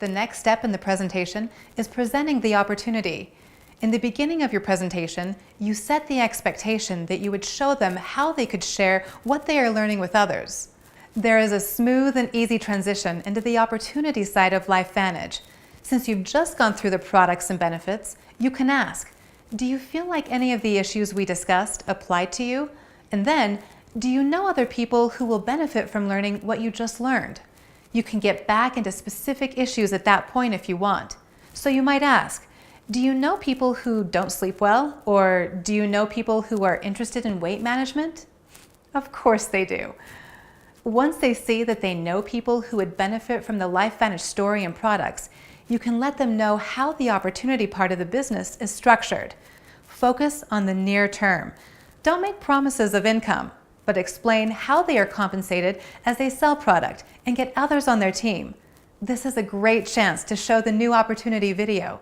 The next step in the presentation is presenting the opportunity. In the beginning of your presentation, you set the expectation that you would show them how they could share what they are learning with others. There is a smooth and easy transition into the opportunity side of LifeVantage. Since you've just gone through the products and benefits, you can ask, do you feel like any of the issues we discussed apply to you? And then, do you know other people who will benefit from learning what you just learned? You can get back into specific issues at that point if you want. So you might ask, do you know people who don't sleep well? Or do you know people who are interested in weight management? Of course they do. Once they see that they know people who would benefit from the LifeVantage story and products, you can let them know how the opportunity part of the business is structured. Focus on the near term. Don't make promises of income, but explain how they are compensated as they sell product and get others on their team. This is a great chance to show the new opportunity video.